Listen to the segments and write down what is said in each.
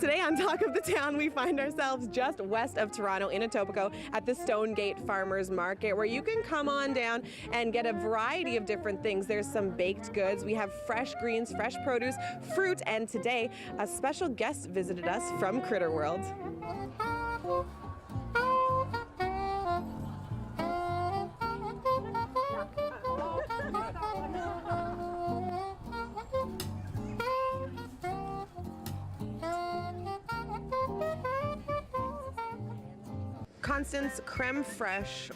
Today on Talk of the Town, we find ourselves just west of Toronto in Etobicoke at the Stonegate Farmers Market, where you can come on down and get a variety of different things. There's some baked goods, we have fresh greens, fresh produce, fruit, and today a special guest visited us from Critter World. Constance, creme fraiche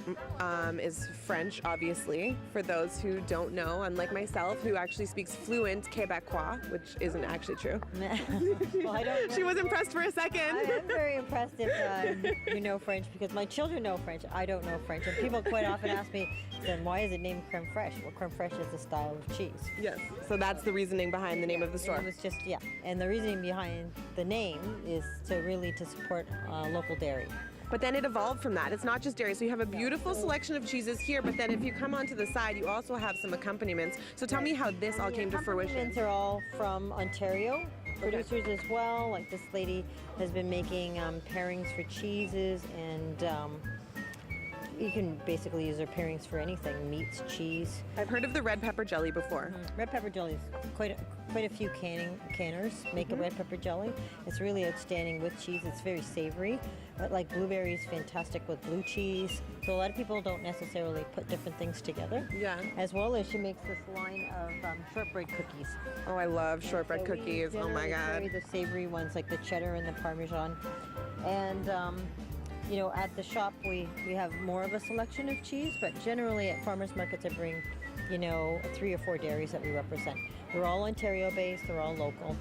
is French, obviously, for those who don't know, unlike myself, who actually speaks fluent Quebecois, which isn't actually true. Well, I don't know. She was impressed for a second. I am very impressed if you know French, because my children know French. I don't know French. And people quite often ask me, then why is it named creme fraiche? Well, creme fraiche is a style of cheese. Yes, so that's the reasoning behind the name of the store. It was just, yeah. And the reasoning behind the name is to support local dairy. But then it evolved from that. It's not just dairy. So you have a beautiful selection of cheeses here, but then if you come onto the side, you also have some accompaniments. So tell me how this all came to fruition. Accompaniments are all from Ontario. Producers as well. Like this lady has been making pairings for cheeses, and you can basically use their pairings for anything, meats, cheese. I've heard of the red pepper jelly before. Red pepper jelly is quite a few canners make a red pepper jelly. It's really outstanding with cheese. It's very savory, but like blueberry is fantastic with blue cheese. So a lot of people don't necessarily put different things together. Yeah. As well as she makes this line of shortbread cookies. Oh, I love shortbread cookies. Oh my God. The savory ones like the cheddar and the Parmesan. And you know, at the shop we have more of a selection of cheese, but generally at farmers markets I bring, you know, 3 or 4 dairies that we represent. They're all Ontario based, they're all local.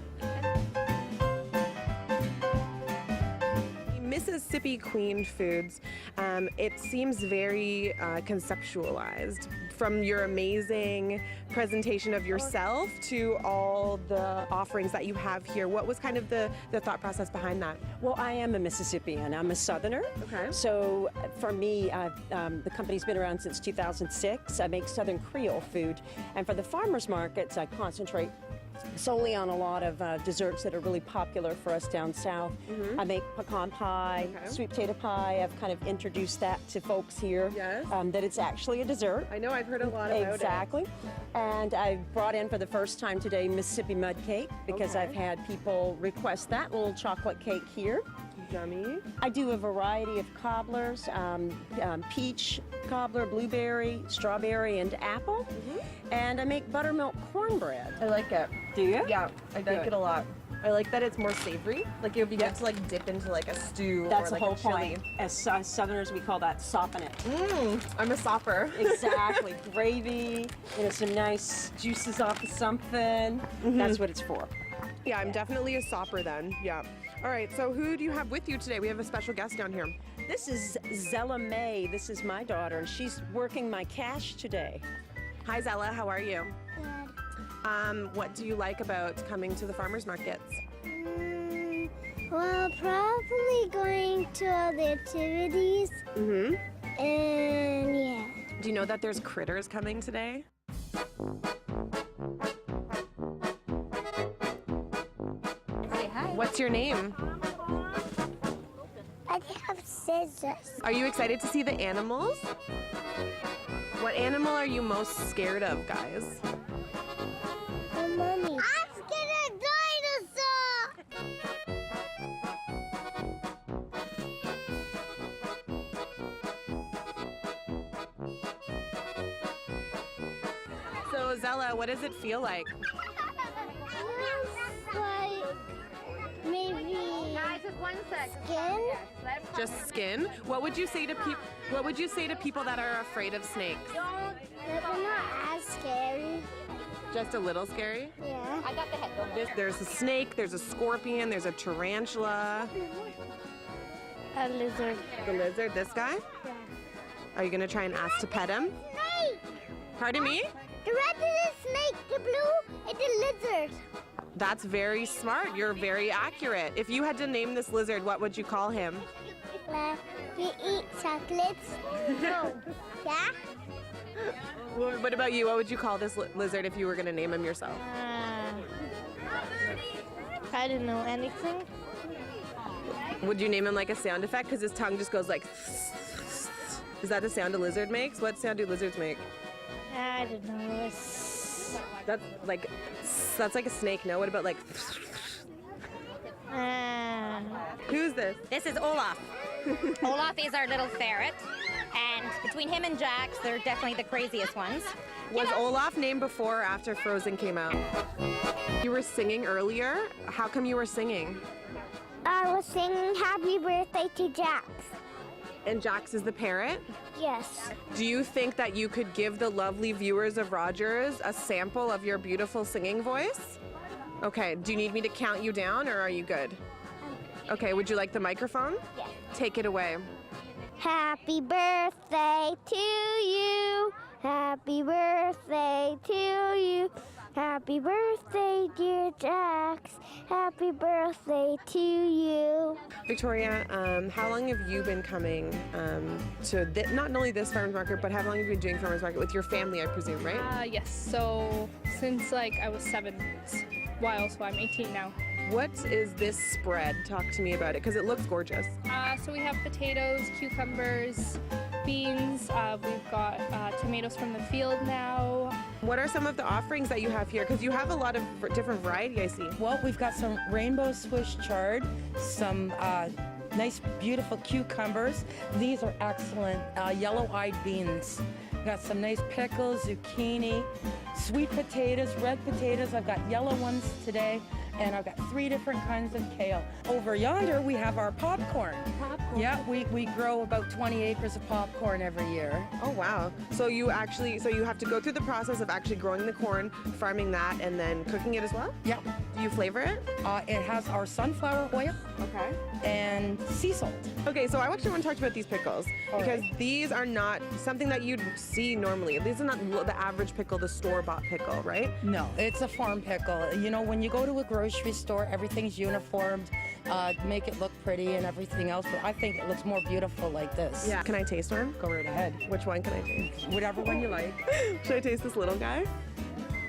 Mississippi Queen Foods, it seems very conceptualized, from your amazing presentation of yourself to all the offerings that you have here. What was kind of the thought process behind that? Well, I am a Mississippian. I'm a Southerner. Okay. So for me, the company's been around since 2006. I make Southern Creole food. And for the farmers markets, I concentrate solely on a lot of desserts that are really popular for us down south. Mm-hmm. I make pecan pie, sweet potato pie. I've kind of introduced that to folks here. Yes. That it's actually a dessert. I know, I've heard a lot about it. Exactly. And I brought in for the first time today Mississippi mud cake, because I've had people request that little chocolate cake here. Yummy. I do a variety of cobblers, peach cobbler, blueberry, strawberry, and apple. And I make buttermilk cornbread. I like it. Do you? Yeah, I like it a lot. I like that it's more savory. Like it would be good to like dip into like a stew. That's or like the whole a chili. point. As Southerners, we call that sopping it. I'm a sopper. Exactly. Gravy, you know, some nice juices off of something. That's what it's for. Yeah, I'm definitely a sopper then. Yeah. All right, so who do you have with you today? We have a special guest down here. This is Zella May. This is my daughter, and she's working my cash today. Hi, Zella. How are you? Good. What do you like about coming to the farmers markets? Well, probably going to all the activities. And yeah. Do you know that there's critters coming today? Say hi. What's your name? I have scissors. Are you excited to see the animals? What animal are you most scared of, guys? The mummy. I'm scared of dinosaur. So, Zella, what does it feel like? Feels like maybe skin. Just skin? What would you say to people that are afraid of snakes? But they're not as scary. Just a little scary? Yeah. I got the head. There's a snake, there's a scorpion, there's a tarantula. A lizard. The lizard, this guy? Yeah. Are you gonna try and ask to pet him? Snake. Pardon me? The red is a snake. The blue is a lizard. That's very smart. You're very accurate. If you had to name this lizard, what would you call him? We eat chocolates. No. Yeah? What about you? What would you call this lizard if you were gonna name him yourself? I don't know anything. Would you name him like a sound effect? Because his tongue just goes like. Is that the sound a lizard makes? What sound do lizards make? I don't know. That's like a snake. No, what about like? Who's this? This is Olaf. Olaf is our little ferret, and between him and Jax, they're definitely the craziest ones. Was Olaf named before or after Frozen came out? You were singing earlier. How come you were singing? I was singing happy birthday to Jax. And Jax is the parrot? Yes. Do you think that you could give the lovely viewers of Rogers a sample of your beautiful singing voice? Okay, do you need me to count you down or are you good? Okay, would you like the microphone? Yes. Take it away. Happy birthday to you. Happy birthday to you. Happy birthday, dear Jax. Happy birthday to you. Victoria, how long have you been coming to not only this farmers market, but how long have you been doing farmers market with your family, I presume, right? Yes, so since like I was 7 while, so I'm 18 now. What is this spread? Talk to me about it, because it looks gorgeous. So we have potatoes, cucumbers, beans. We've got tomatoes from the field now. What are some of the offerings that you have here? Because you have a lot of different variety, I see. Well, we've got some rainbow Swiss chard, some nice, beautiful cucumbers. These are excellent yellow-eyed beans. We've got some nice pickles, zucchini, sweet potatoes, red potatoes. I've got yellow ones today. And I've got 3 different kinds of kale. Over yonder, we have our popcorn. Yeah, we grow about 20 acres of popcorn every year. Oh, wow. So you have to go through the process of actually growing the corn, farming that, and then cooking it as well? Yeah. Do you flavor it? It has our sunflower oil Okay. and sea salt. Okay, so I actually want to talk about these pickles because these are not something that you'd see normally. These are not the average pickle, the store-bought pickle, right? No, it's a farm pickle. You know, when you go to a grocery store, everything's uniformed, make it look pretty and everything else, but I think it looks more beautiful like this. Yeah. Can I taste one? Go right ahead. Which one can I taste? Whatever one you like. Should I taste this little guy?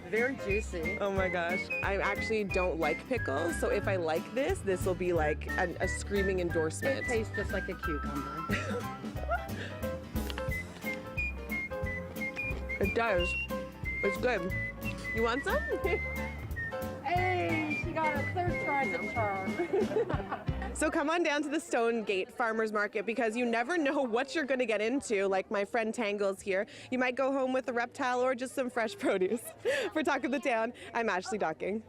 Very juicy. Oh my gosh. I actually don't like pickles, so if I like this, this will be like a screaming endorsement. It tastes just like a cucumber. It does. It's good. You want some? Hey, she got a third try at the charm. So come on down to the Stonegate Farmers Market because you never know what you're going to get into, like my friend Tangle's here. You might go home with a reptile or just some fresh produce. For Talk of the Town, I'm Ashley Docking.